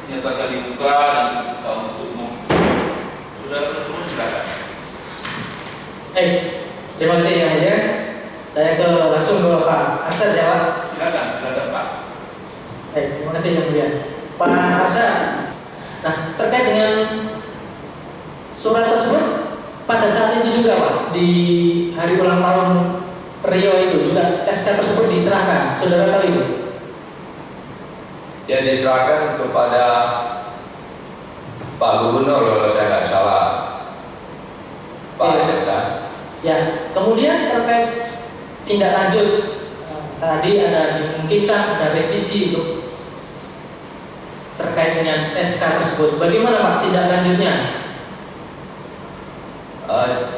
Nyatakan dibuka dan dibuka untuk umum. Saudara penuntut silakan. Terima kasih yang mulia. Saya langsung ke Pak Arsyad ya Pak. Silakan Pak. Terima kasih yang mulia. Pak Arsyad. Nah, terkait dengan surat tersebut pada saat itu juga Pak, di hari ulang tahun Rio itu juga SK tersebut diserahkan. Saudara tahu itu? Ya, diserahkan kepada Pak Gubernur kalau saya nggak salah. Pak ya. Ya, kemudian terkait tindak lanjut tadi ada dimungkinkan ada revisi itu terkait dengan SK tersebut. Bagaimana Pak tindak lanjutnya?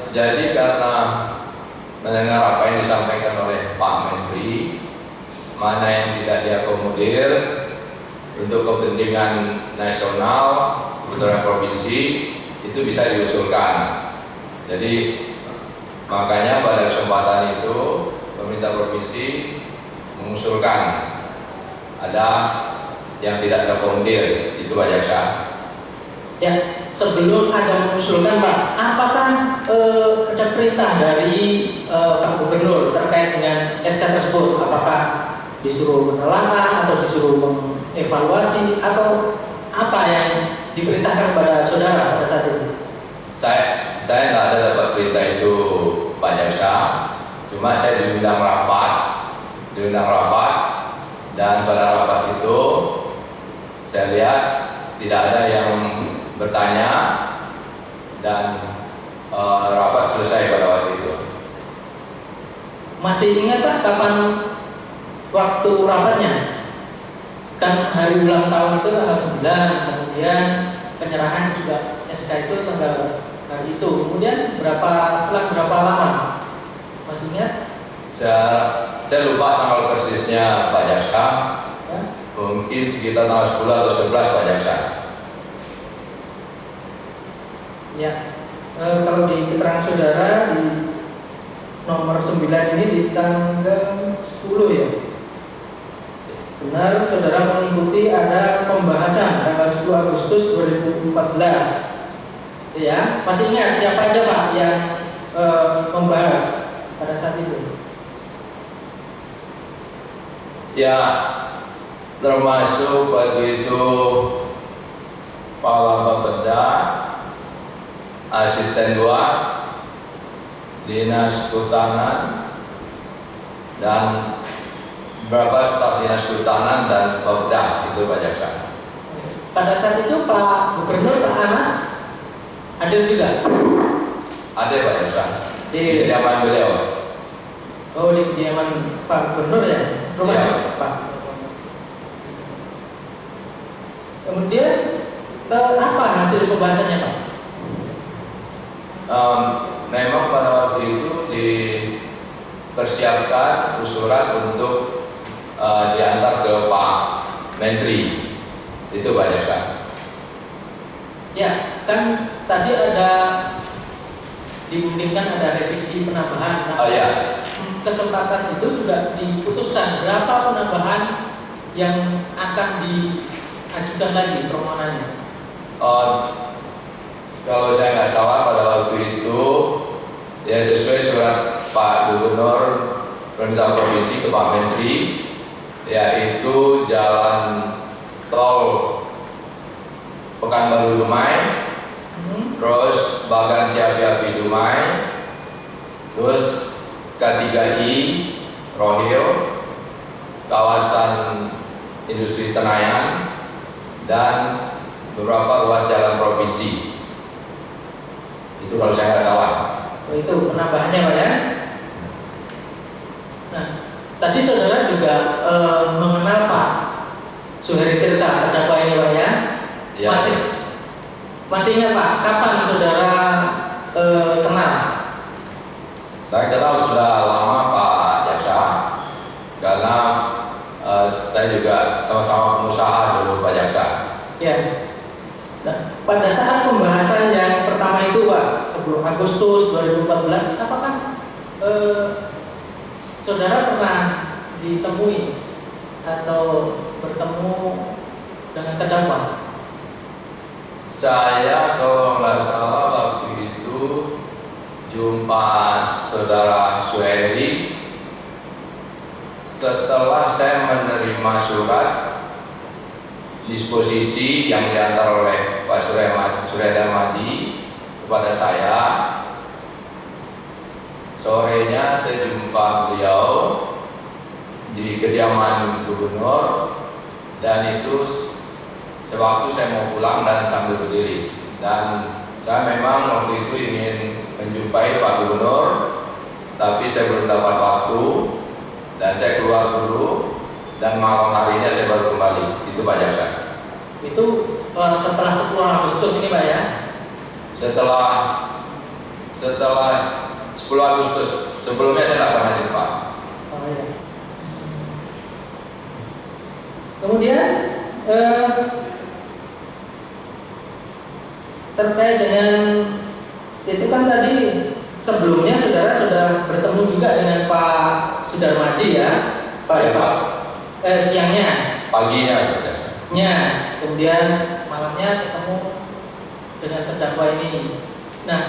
Jadi karena mendengar apa yang disampaikan oleh Pak Menteri, mana yang tidak diakomodir untuk kepentingan nasional, kepentingan provinsi, itu bisa diusulkan. Jadi makanya pada kesempatan itu pemerintah provinsi mengusulkan ada yang tidak diakomodir, itu Pak Jaksa. Ya, sebelum ada mengusulkan Pak, apakah ada perintah dari Pak Gubernur terkait dengan SK tersebut? Apakah disuruh menelaah atau disuruh mengevaluasi atau apa yang diperintahkan kepada saudara pada saat itu? Saya nggak ada dapat perintah itu Pak Jaksa, cuma saya diundang rapat, dan pada rapat itu saya lihat tidak ada yang bertanya dan rapat selesai pada waktu itu. Masih ingat Pak kapan waktu rapatnya? Kan hari ulang tahun itu tanggal 9, kemudian penyerahan juga SK itu tanggal hari itu. Kemudian selang berapa lama? Masih ingat? Saya lupa tanggal persisnya Pak Jaksa. Ya? Mungkin sekitar tanggal 10 atau 11 Pak Jaksa. Ya, kalau di keterangan saudara di nomor 9 ini di tanggal 10 ya. Benar, saudara mengikuti ada pembahasan tanggal 10 Agustus 2014. Ya, masih ingat siapa aja Pak yang membahas pada saat itu? Ya, termasuk waktu itu Kepala Bapeda, Asisten 2, Dinas Kehutanan, dan beberapa staf Dinas Kehutanan dan Bapeda, itu Pak Jaksa. Pada saat itu Pak Gubernur Pak Anas hadir juga? Ada Pak Jaksa. Di Di kediaman beliau. Oh, di kediaman Pak Gubernur ya? Rumahnya Ya. Pak. Kemudian apa hasil pembahasannya Pak? Memang pada waktu itu dipersiapkan surat untuk diantar ke Pak Menteri, itu Pak Jaksa. Ya, kan tadi ada dimungkinkan ada revisi penambahan. Oh ya, Kesempatan itu juga diputuskan berapa penambahan yang akan diajukan lagi permohonannya. kalau saya nggak salah pada waktu itu ya sesuai surat Pak Gubernur Pemerintah Provinsi ke Pak Menteri, yaitu jalan tol Pekanbaru Dumai, terus Bagan Siapi-Api Dumai, terus K3I Rohil, kawasan industri Tenayan, dan beberapa ruas jalan provinsi. Itu kalau saya nggak salah. Oh, itu penambahannya Pak ya. Nah, tadi saudara juga mengenal Pak Suheri Tirta, terdakwa ini Pak ya. Ya. Masih ingat Pak kapan saudara kenal? Saya kenal sudah lama Pak Jaksa, karena saya juga sama-sama pengusaha dulu Pak Jaksa. Ya. Nah, pada saat pembahasan yang pertama itu Pak, 10 Agustus 2014, apakah saudara pernah ditemui atau bertemu dengan terdakwa? Saya kalau nggak salah waktu itu jumpa saudara Suheri setelah saya menerima surat disposisi yang diantar oleh Pak Surya Darmadi kepada saya. Sorenya saya jumpa beliau di kediaman gubernur, dan itu sewaktu saya mau pulang dan sambil berdiri, dan saya memang waktu itu ingin menjumpai Pak Gubernur, tapi saya belum dapat waktu dan saya keluar dulu, dan malam harinya saya baru kembali. Itu Pak Jaksa. Itu setelah 10 Agustus ini Pak ya? Setelah 10 Agustus, sebelumnya saya tidak pernah jumpa. Oh, iya. Kemudian terkait dengan itu kan tadi sebelumnya saudara sudah bertemu juga dengan Pak Sudarmadi ya, Pak Ya, Pak. Siangnya, Paginya, ya, kemudian malamnya ketemu dengan terdakwa ini. Nah,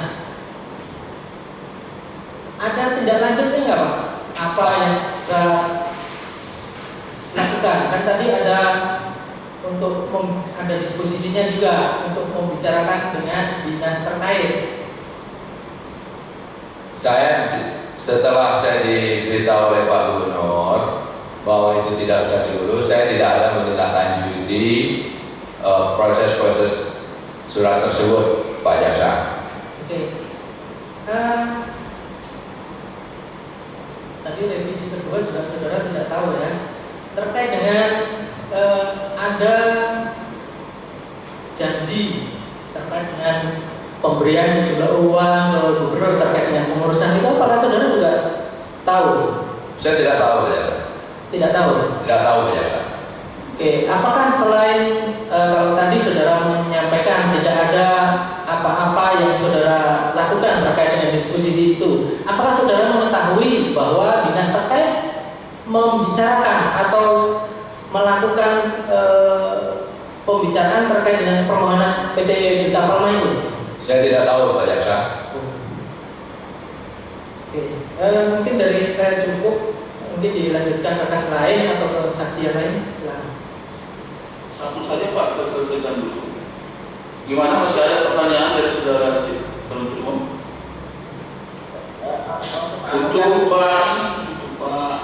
ada tindak lanjutnya nggak Pak? Apa yang kita lakukan? Kan tadi ada untuk ada disposisinya juga untuk membicarakan dengan dinas terkait. Setelah saya diberitahu oleh Pak Gubernur bahwa itu tidak bisa diurus, saya tidak ada menindaklanjuti proses-proses surat tersebut, Pak Jaksa. Oke. Tadi revisi kedua juga saudara tidak tahu ya, terkait dengan ada janji terkait dengan pemberian sejumlah uang ke gubernur terkait dengan pengurusan itu, apakah saudara juga tahu? Saya tidak tahu, Pak Jaksa. Tidak tahu. Tidak tahu, Pak Jaksa. Oke, apakah selain kalau tadi saudara menyampaikan tidak ada apa-apa yang saudara lakukan terkait dengan diskusi itu, apakah saudara mengetahui bahwa dinas terkait membicarakan atau melakukan pembicaraan terkait dengan permohonan PT Berita Palma itu? Saya tidak tahu, Pak Jaksa. Oke, mungkin dari saya cukup, mungkin dilanjutkan rekan lain atau ke saksi yang lain. Satu saja Pak, kita selesaikan dulu. Gimana, masih ada pertanyaan dari saudara penuntut umum? Untuk Pak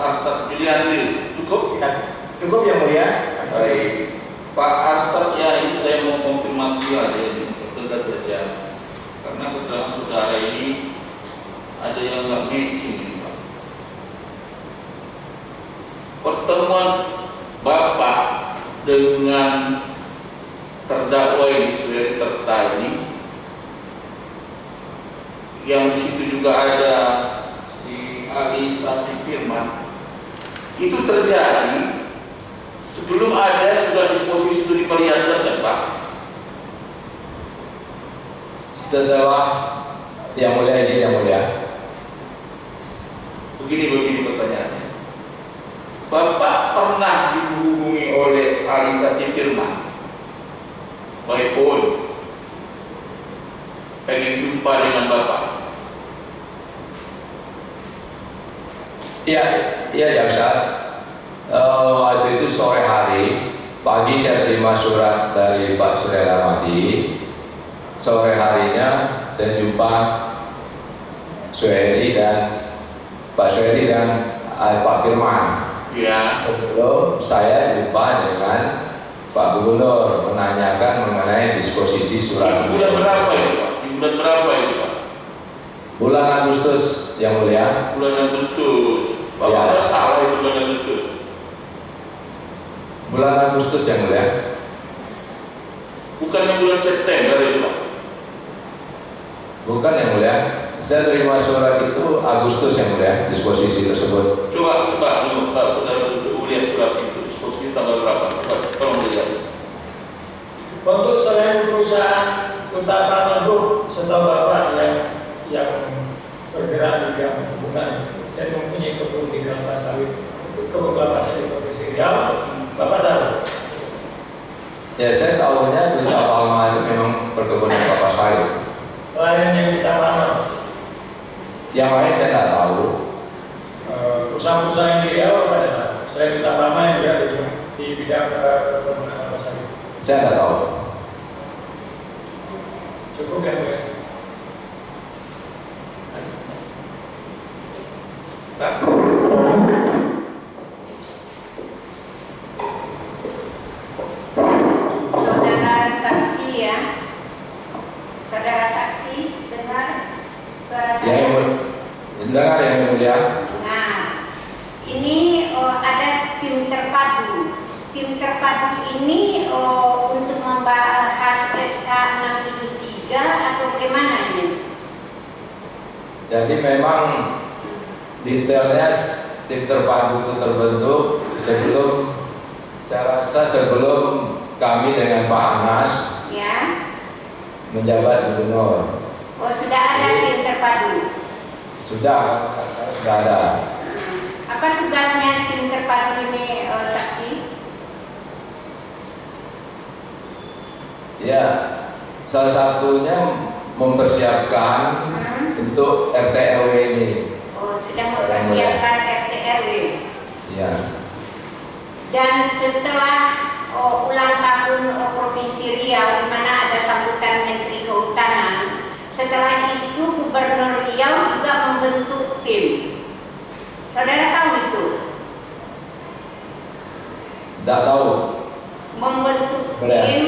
Arsad Juliandi, cukup? Cukup yang mulia. Baik, Pak Arsad, ya ini saya mau konfirmasi aja, ini tegas saja, karena keterangan saudara ini ada yang nggak matching ini Pak. Pertemuan Bapak dengan terdakwa ini, Suheri Tirta ini, yang di situ juga ada si Ali Sati Firman, itu terjadi sebelum ada surat disposisi itu diperlihatkan kan Pak? Setelah yang mulia, izin yang mulia. Begini pertanyaannya. Bapak pernah dihubungi oleh Ali Sati Firman by phone, pengen jumpa dengan Bapak? Iya Jaksa. Waktu itu sore hari, pagi saya terima surat dari Pak Surya Darmadi. Sore harinya saya jumpa Suheri dan Pak Suheri dan Pak Firman. Ya. Sebelum saya jumpa dengan Pak Gubernur menanyakan mengenai disposisi surat. Bulan berapa itu Pak? Bulan berapa itu Pak? Bulan Agustus yang mulia. Bulan Agustus. Bapak Ya. salah itu bulan Agustus. Bulan Agustus yang mulia. Bukannya bulan September itu Pak? Bukan yang mulia. Saya terima surat itu Agustus yang mulia, disposisi tersebut. Coba Pak saudara lihat surat itu, disposisi tanggal berapa? Coba tolong dilihat. Untuk selain perusahaan Utama Group, setahu Bapak yang bergerak di bidang perkebunan, saya mempunyai kebun di kelapa sawit, kebun kelapa sawit Provinsi Riau. Bapak tahu? Ya saya tahunya berita Palma itu memang perkebunan kelapa sawit. Lain yang kita mana? Yang lain saya nggak tahu. Perusahaan-perusahaan yang di Riau apa ada? Saya minta lama yang berada di bidang perkebunan kelapa sawit. Saya nggak tahu. Cukup ya, Bu ya? Pak. Saudara saksi ya, saudara saksi dengar suara Ya, saya. dengar yang mulia. Nah, ini ada tim terpadu. Tim terpadu ini untuk membahas SK 673 atau gimana ini? Jadi memang detailnya tim terpadu itu terbentuk sebelum, saya rasa sebelum kami dengan Pak Anas Ya, menjabat gubernur. sudah ada tim terpadu. Sudah ada. Apa tugasnya tim terpadu ini, saksi? Ya, salah satunya mempersiapkan untuk RT RW ini. Sudah mempersiapkan RT RW. Ya. Dan setelah ulang tahun Provinsi Riau, di mana ada sambutan Menteri Kehutanan, setelah itu Gubernur Riau juga membentuk tim. Saudara tahu itu? Tidak tahu. Membentuk Boleh. tim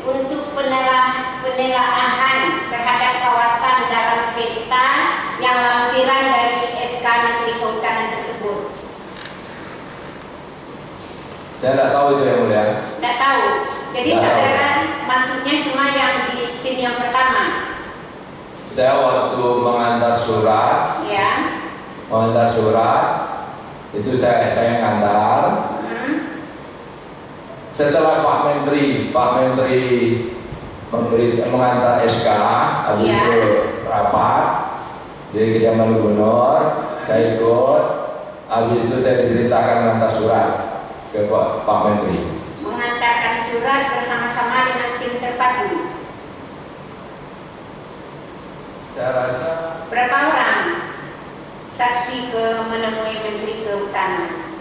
untuk penelaahan terhadap kawasan dalam peta yang lampiran dari SK Menteri Kehutanan tersebut. Saya tidak tahu itu yang mulia. Tidak tahu. Jadi Nggak tahu. saudara masuknya cuma yang di tim yang pertama. Saya waktu mengantar surat itu saya ngantar. Setelah Pak Menteri mengantar SK, habis Ya. itu rapat di kediaman gubernur, saya ikut. Habis itu saya diceritakan mengantar surat ke Pak Menteri. Mengantarkan surat bersama-sama dengan tim terpadu. Saya rasa Berapa orang saksi menemui Menteri Kehutanan?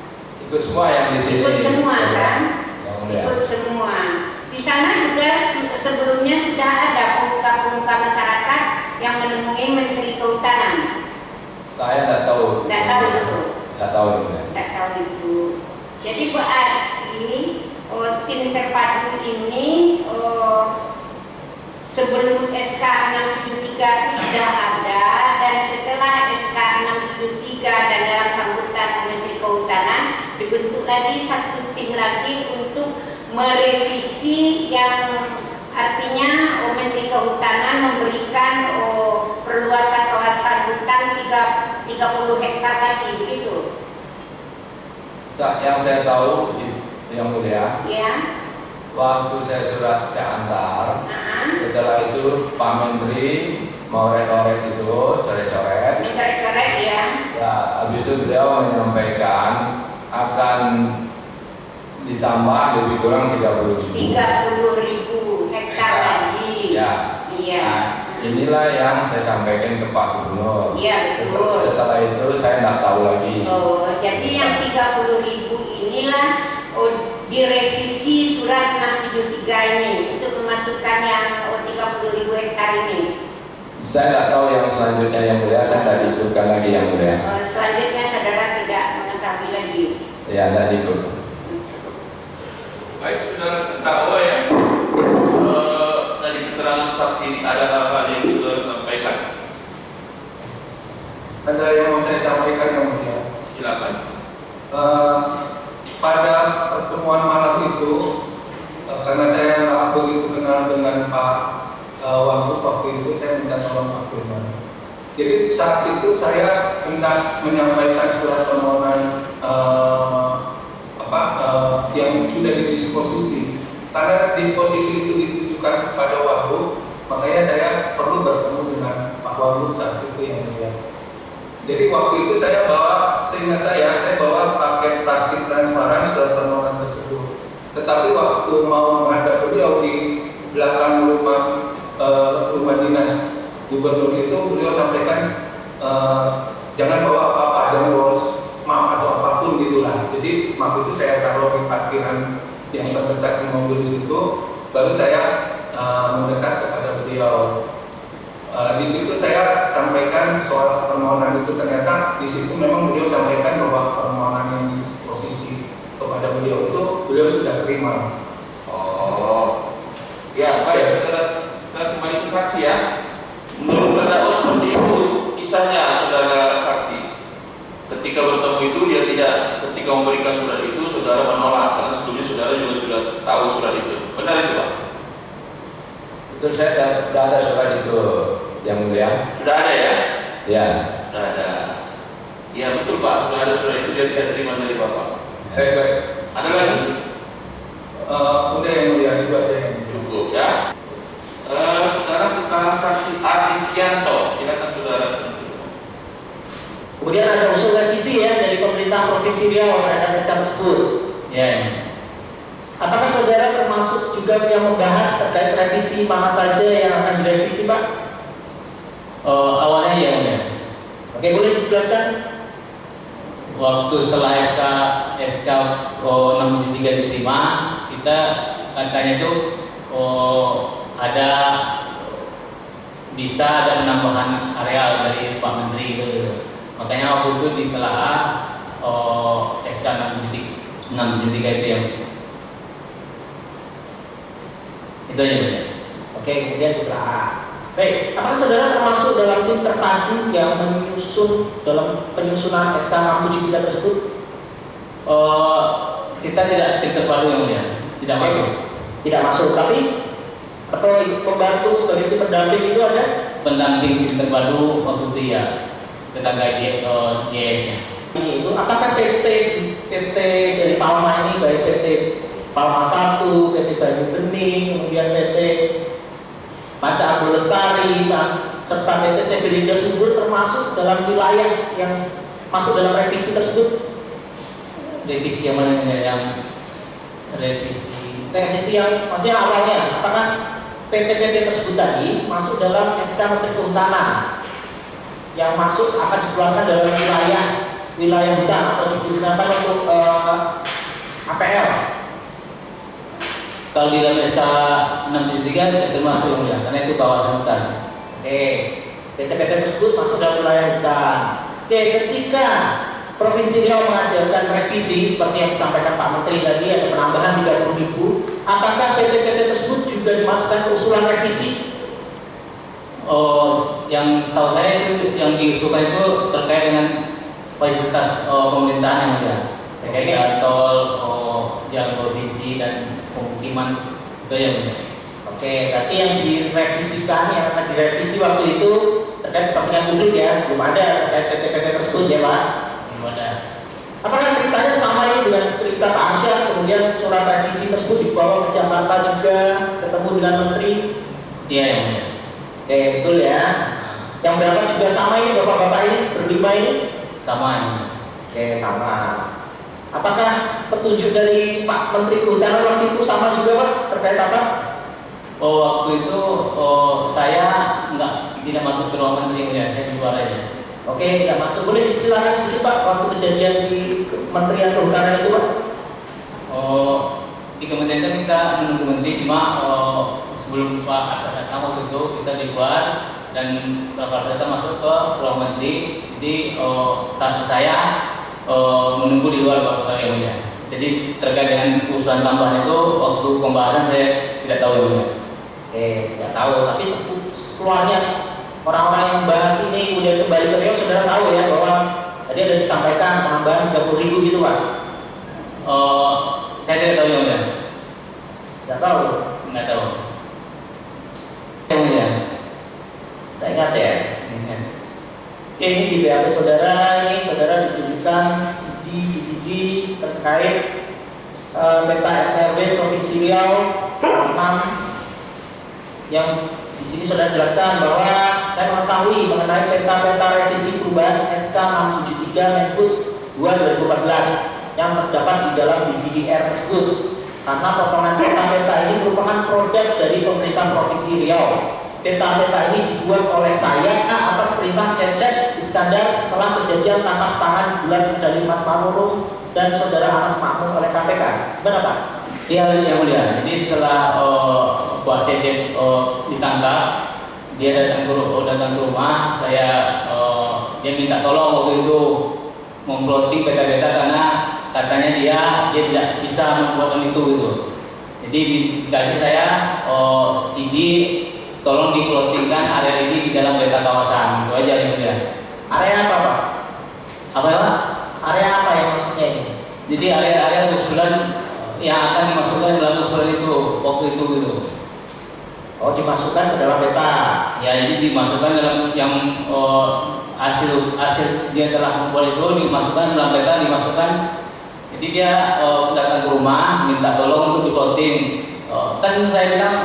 ikut semua yang di sini. Ikut semua kan? Yang mulia. Ikut semua. Di sana juga sebelumnya sudah ada pemuka-pemuka masyarakat yang menemui Menteri Kehutanan. Saya tidak tahu. Tidak tahu itu. Tidak tahu itu. Tidak tahu itu. Jadi berarti tim terpadu ini sebelum SK 673 itu sudah ada, dan setelah SK 673 dan dalam sambutan Menteri Kehutanan dibentuk lagi satu tim lagi untuk merevisi, yang artinya Menteri Kehutanan memberikan perluasan kawasan hutan 30 hektar lagi, begitu? Yang saya tahu yang mulia, Ya. waktu saya antar, setelah itu Pak Menteri mau coret-coret itu, coret-coret. Mencoret-coret ya. Ya, habis itu beliau menyampaikan akan ditambah lebih kurang 30.000. 30.000 hektar lagi. Ya. Iya. Nah, inilah yang saya sampaikan ke Pak Gubernur. Iya, betul. Setelah itu saya tidak tahu lagi. Jadi yang 30.000 inilah direvisi surat 673 ini untuk memasukkan yang 30.000 hektar ini. Saya tidak tahu yang selanjutnya yang mulia, saya tidak diikutkan lagi yang mulia. Selanjutnya saudara tidak mengetahui lagi. Ya, tidak diikut. Baik, saudara terdakwa yang dari keterangan saksi ini ada hal-hal yang saudara sampaikan. Ada yang mau saya sampaikan yang mulia. Silakan. Pada pertemuan malam itu, karena saya nggak begitu kenal dengan Pak Wagub waktu itu, saya minta tolong Pak Firman. Jadi saat itu saya hendak menyampaikan surat permohonan yang sudah didisposisi. Karena disposisi itu ditujukan kepada Wagub, makanya saya perlu bertemu dengan Pak Wagub saat itu yang mulia. Jadi waktu itu saya bawa, seingat saya bawa paket plastik transparan surat permohonan tersebut. Tetapi waktu mau menghadap beliau gubernur itu beliau sampaikan jangan bawa apa-apa, jangan bawa map atau apapun gitulah. Jadi map itu saya taruh di parkiran yang terdekat di mobil situ, baru saya mendekat kepada beliau. Di situ saya sampaikan soal permohonan itu, ternyata di situ memang beliau sampaikan bahwa permohonan yang di posisi kepada beliau itu beliau sudah terima. Oh, ya baik. Kita kembali ke saksi ya. Menurut terdakwa seperti itu kisahnya, saudara saksi. Ketika bertemu itu dia tidak, ketika memberikan surat itu saudara menolak karena sebelumnya saudara juga sudah tahu surat itu. Benar itu Pak? Betul, saya sudah ada surat itu yang mulia. Sudah ada ya? Ya. Sudah ada. Ya betul Pak, sudah ada surat itu, dia tidak terima dari Bapak. Baik. Ada lagi? Udah yang mulia itu aja yang Cukup ya. Sekarang kita saksi Adi Sianto, silakan saudara. Kemudian ada usul revisi ya dari pemerintah Provinsi Riau terhadap SK tersebut. Ya. Apakah saudara termasuk juga yang membahas terkait revisi mana saja yang akan direvisi, Pak? Awalnya ya. Oke, boleh dijelaskan? Waktu setelah SK 673 diterima, kita katanya itu bisa ada penambahan areal dari Pak Menteri gitu. Makanya waktu itu ditelaah SK 673 itu yang itu aja. Oke, kemudian ditelaah. Baik, apakah saudara termasuk dalam tim terpadu yang menyusun dalam penyusunan SK 673 tersebut? Kita tidak tim terpadu yang mulia, tidak masuk. Tidak masuk, tapi atau pembantu sebagai tim pendamping itu ada? Pendamping tim terpadu waktu itu ya, tetangga JS-nya. Ini itu apakah PT dari Palma ini, baik PT Palma 1, PT Banyu Bening, kemudian PT Maca Abdul Lestari, serta PT Sebelinda Subur termasuk dalam wilayah yang masuk dalam revisi tersebut? Revisi yang mana yang revisi yang maksudnya awalnya, apakah PT-PT tersebut tadi masuk dalam SK Menteri Kehutanan yang masuk akan dikeluarkan dalam wilayah hutan atau digunakan untuk APL? Kalau di dalam SK 673 termasuk ya, karena itu kawasan hutan. Oke, PT-PT tersebut masuk dalam wilayah hutan. Oke, ketika Provinsi Riau mengadakan revisi seperti yang disampaikan Pak Menteri tadi, ada penambahan 30.000, apakah PT-PT tersebut juga dimasukkan ke usulan revisi? Yang setahu saya itu yang diusulkan itu terkait dengan fasilitas pemerintahan yang ada, terkait jalan tol, jalan provinsi dan pemukiman itu yang ada. Oke, berarti yang direvisikan, yang akan direvisi waktu itu terkait kepentingan publik ya, belum ada terkait PT-PT tersebut ya Pak? Belum ada. Apakah ceritanya sama ini dengan cerita Pak Arsyad, kemudian surat revisi tersebut dibawa ke Jakarta juga, ketemu dengan Menteri? Iya yang ada. Oke, betul ya. Yang berangkat juga sama ini bapak-bapak ini, berlima ini? Sama ini. Oke, sama. Apakah petunjuk dari Pak Menteri Kehutanan waktu itu sama juga Pak, terkait apa? Waktu itu saya tidak masuk ke ruang menteri ya, saya di luar aja. Oke, tidak masuk. Boleh disilakan sedikit Pak, waktu kejadian di Kementerian Kehutanan itu Pak? Di kementerian kan kita menunggu menteri, cuma sebelum Pak Arsyad datang waktu itu kita di luar, dan setelah Pak Arsyad datang masuk ke ruang menteri, jadi saya menunggu di luar Pak yang mulia. Jadi terkait dengan usulan tambahan itu waktu pembahasan saya tidak tahu yang mulia. Tidak tahu, tapi sekeluarnya orang-orang yang bahas ini kemudian kembali ke Riau, saudara tahu ya bahwa tadi ada disampaikan penambahan 30.000 gitu Pak? Saya tidak tahu yang mulia. Tidak tahu? Nggak tahu. Yang mulia. Tidak ingat ya? Ingat. Oke, ini di BAP saudara, ini saudara ditunjukkan CD terkait peta RW Provinsi Riau 6 yang di sini sudah jelaskan bahwa saya mengetahui mengenai peta-peta revisi perubahan SK 673 Menhub 2 2014 yang terdapat di dalam DVD R tersebut, karena potongan peta-peta ini merupakan produk dari pemerintah Provinsi Riau peta-peta ini dibuat oleh saya atas perintah Cecep Iskandar setelah kejadian tangkap tangan bulan medali Mas Manurung dan saudara Anas Makmum oleh KPK. Benar Pak? Iya, yang mulia. Jadi setelah Pak Cecep ditangkap, dia datang ke rumah saya. Dia minta tolong waktu itu memplotting peta-peta karena katanya dia tidak bisa membuatkan itu gitu. Jadi dikasih saya CD, tolong diplottingkan area ini di dalam peta kawasan. Itu aja yang mulia. Area apa Pak? Apa ya Pak? Area apa yang maksudnya ini? Jadi area-area usulan yang akan dimasukkan dalam usulan itu waktu itu gitu. Oh, dimasukkan ke dalam peta. Ya, jadi dimasukkan dalam yang hasil dia telah membuat itu dimasukkan dalam peta, dimasukkan. Jadi dia datang ke rumah minta tolong untuk diplotting. Kan saya bilang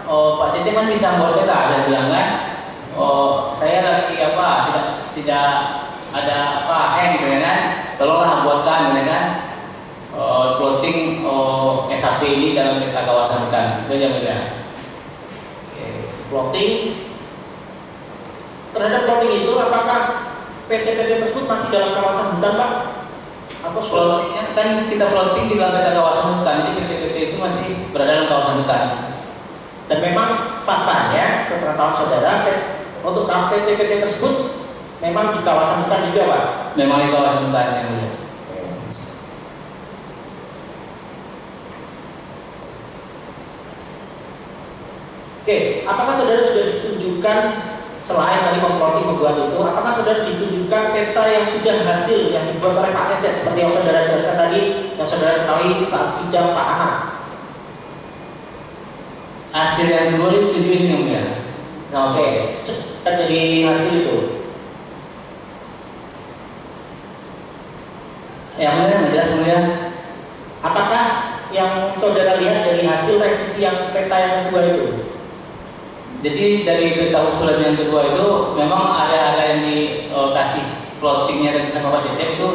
Pak Cecep kan bisa membuat peta, saya bilang kan. Saya lagi tidak ada hang gitu kan. Tolonglah buatkan gitu kan. Plotting SAP ini dalam peta kawasan hutan. Itu aja beda. Plotting. Terhadap plotting itu apakah PT-PT tersebut masih dalam kawasan hutan Pak? Atau Plottingnya kan kita plotting di dalam peta kawasan hutan, jadi PT-PT itu masih berada dalam kawasan hutan. Dan memang faktanya sepengetahuan saudara untuk PT-PT tersebut memang di kawasan hutan juga Pak? Memang di kawasan hutan yang mulia. Oke, apakah saudara sudah ditunjukkan selain tadi membuat itu, apakah saudara ditunjukkan peta yang sudah hasil yang dibuat oleh Pak Cecep seperti yang saudara jelaskan tadi, yang saudara ketahui saat sidang Pak Anas? Hasil yang kedua ditunjukin yang mulia. Oke, cepat dari hasil itu. Yang mulia, nggak jelas mulia. Apakah yang saudara lihat dari hasil revisi yang peta yang kedua itu? Jadi dari peta usulan yang kedua itu memang ada yang dikasih plottingnya dari sama Pak Cecep itu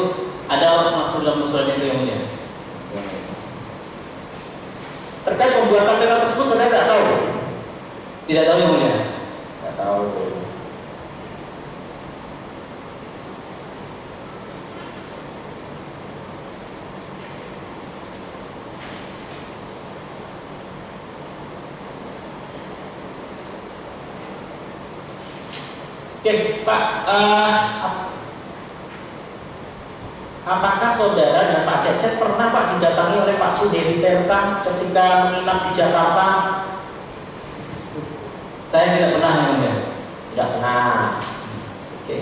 ada maksud dalam usulan itu yang mulia. Terkait pembuatan peta tersebut saudara tidak tahu? Tidak tahu yang mulia. Tidak tahu. Oke, Pak, apakah saudara dan Pak Cecep pernah Pak didatangi oleh Pak Suderi Terta ketika menginap di Jakarta? Saya tidak pernah yang mulia. Tidak pernah. Oke.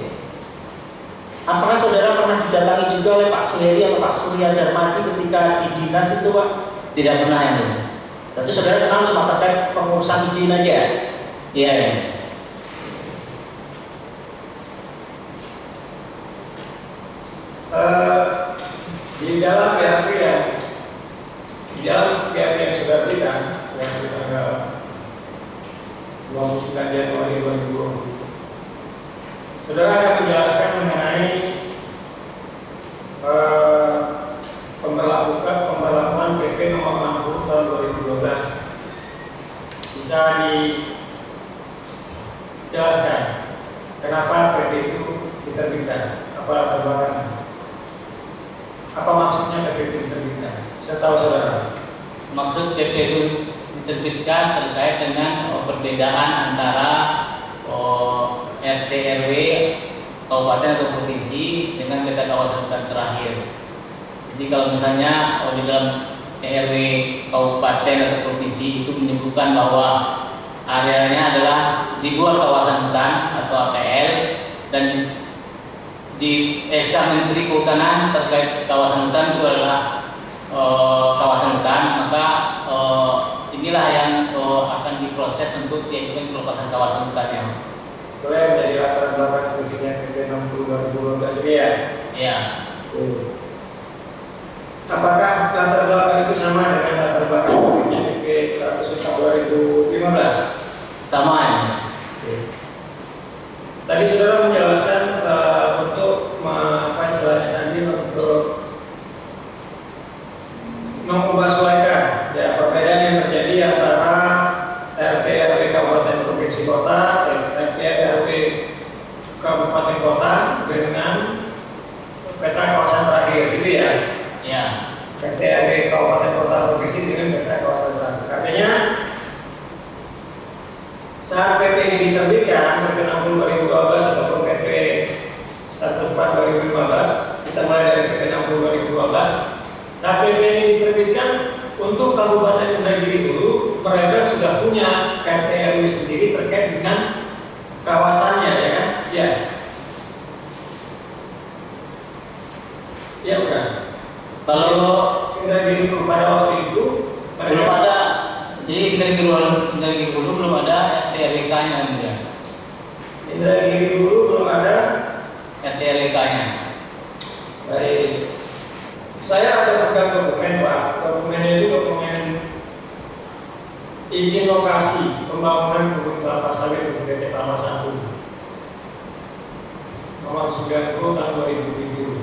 Apakah saudara pernah didatangi juga oleh Pak Suheri atau Pak Surya Darmadi ketika di dinas itu Pak? Tidak pernah yang mulia. Berarti saudara kenal cuma terkait pengurusan izin aja? Iya. Ya. Di dalam PHP yang sudah berikan yang di tanggal 29 Januari 2020, saudara akan menjelaskan mengenai pemberlakuan PP nomor 60 tahun 2012. Bisa dijelaskan kenapa PP itu diterbitkan, apa latar belakangnya? Apa maksudnya PP itu diterbitkan? Setahu saudara. Maksud PP itu diterbitkan terkait dengan perbedaan antara RT RW kabupaten atau provinsi dengan peta kawasan hutan terakhir. Jadi kalau misalnya di dalam RW kabupaten atau provinsi itu menyebutkan bahwa areanya adalah di luar kawasan hutan atau APL, dan di SK Menteri Kehutanan terkait kawasan hutan itu adalah kawasan hutan, maka inilah yang akan diproses untuk diajukan pelepasan kawasan hutannya. Boleh menjadi latar belakang fungsinya PP 60 2012 ini ya? Iya. Apakah latar belakang itu sama dengan latar belakang fungsinya PP 100 2015? Sama ya. Tadi saudara menjelaskan untuk apa istilahnya tadi, untuk menyesuaikan ya perbedaan yang terjadi antara RT RW kabupaten provinsi kota dengan peta kawasan teratur. Artinya saat PP ini diterbitkan berkenaan 2012 ataupun PP 14/2015, kita mulai dari PP 60/2012. Nah, PP ini diterbitkan untuk Kabupaten Indragiri dulu, mereka sudah punya RT RW sendiri terkait dengan kawasannya, ya kan? Ya. Ya bukan. Kalau Indragiri pada waktu itu belum ada, jadi Indragiri dulu belum ada RT-RW-nya ya. Indragiri dulu belum ada RT-RW-nya. Baik. Saya ada pegang dokumen, Pak. Dokumennya itu dokumen izin lokasi pembangunan kebun kelapa sawit untuk PT Palma 1 nomor 90 tahun 2007.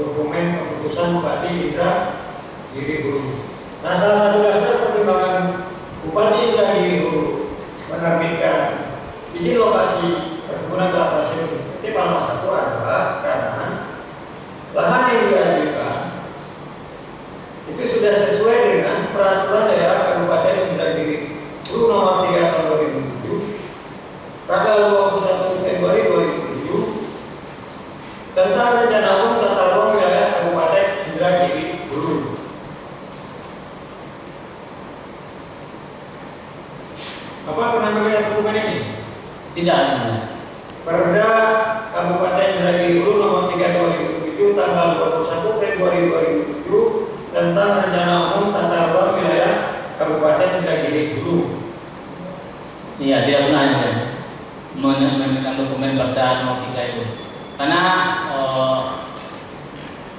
Dokumen keputusan Bupati Indragiri Hulu. Nah, salah satu dasar pertimbangan Bupati Indragiri Hulu menerbitkan izin lokasi perkebunan kelapa sawit PT Palma 1 adalah karena lahan yang diajukan itu sudah sesuai dengan peraturan daerah Kabupaten Indragiri Hulu nomor 3 tahun 2007 tanggal 21 Februari 2007 tentang rencana umum tata ruang wilayah Kabupaten Indragiri Hulu. Apa pernah melihat dokumen ini? Tidak. Perda Kabupaten Indragiri Hulu nomor 3 2007 tanggal 21 Februari 2007 tentang rencana umum tata ruang wilayah Kabupaten Indragiri Hulu. Iya, dia pernah ya menemukan dokumen Perda nomor 3 itu. Karena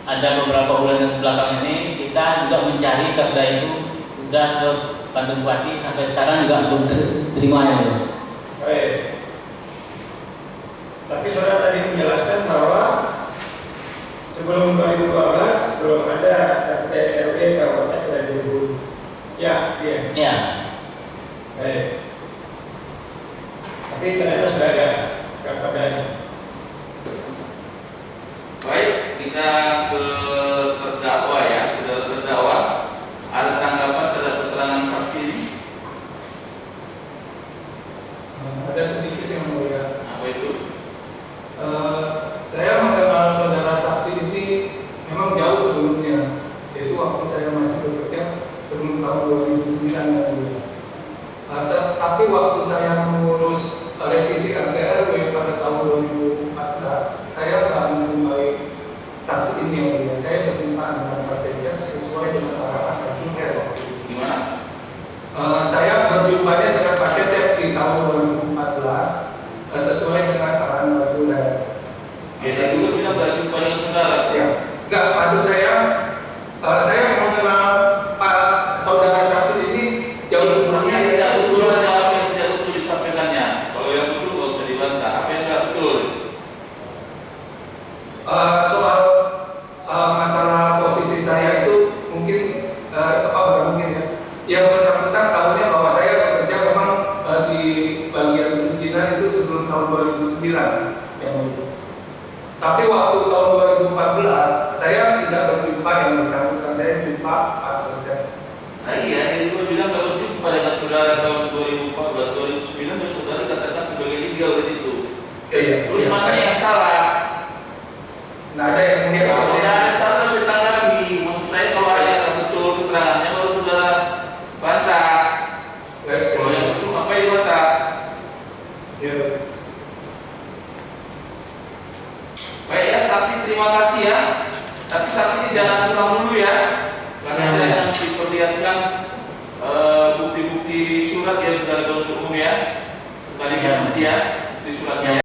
ada beberapa bulan yang belakang ini kita juga mencari Perda itu sudah ke kantor bupati, sampai sekarang juga belum terima ya. Baik. Tapi saudara tadi menjelaskan bahwa sebelum 2012 belum ada RT RW Kabupaten Indragiri Hulu. Ya, iya. Ya. Baik. Tapi ternyata sudah ada Perdanya. Baik, kita ke terdakwa ya, sudah terdakwa. Ada tanggapan terhadap keterangan saksi ini? Ada sedikit yang mulia. Apa itu? Saya mengenal saudara saksi ini memang jauh sebelumnya, yaitu waktu saya masih bekerja sebelum tahun 2009 yang mulia. Tapi waktu saya mengurus revisi RT/RW pada tahun 2014, saya tidak menjumpai saksi ini yang mulia. Saya berjumpa dengan Pak Jendral sesuai dengan arahan Pak Jendral waktu itu. Gimana? Saya berjumpanya dengan Pak Jendral di tahun 2014 sesuai dengan arahan Pak Jendral. Ya, tadi saya bilang gak jumpa dengan saudara. Ya, enggak, maksud saya mengenal Pak saudara saksi ini jauh sebelumnya. Tidak betul ada apa yang tidak betul disampaikannya. Kalau yang betul nggak usah dibantah. Apa yang tidak betul? Soal masalah posisi saya itu mungkin bukan mungkin ya. Yang bersangkutan tahunya bahwa saya bekerja memang di bagian perizinan itu sebelum tahun 2009 yang itu. Tapi waktu tahun 2014 saya tidak berjumpa yang bersangkutan, saya jumpa Pak Sosial. Nah iya, dia juga bilang kalau jumpa dengan saudara tahun 2014, 2009, dan saudara katakan sebagai legal di situ. Iya. Terus makanya yang salah. Nah, ada yang mungkin Kalau tidak ada salah, saya tanggapi. Maksud saya kalau ada yang betul keterangannya, baru saudara bantah. Kalau yang betul, apa yang dibantah? ya. Baik ya, saksi terima kasih ya. Tapi saksi ini jangan pulang dulu ya. Karena saya akan diperlihatkan bukti-bukti surat ya saudara untuk umum ya. Sekaligus nanti ya, di suratnya ya.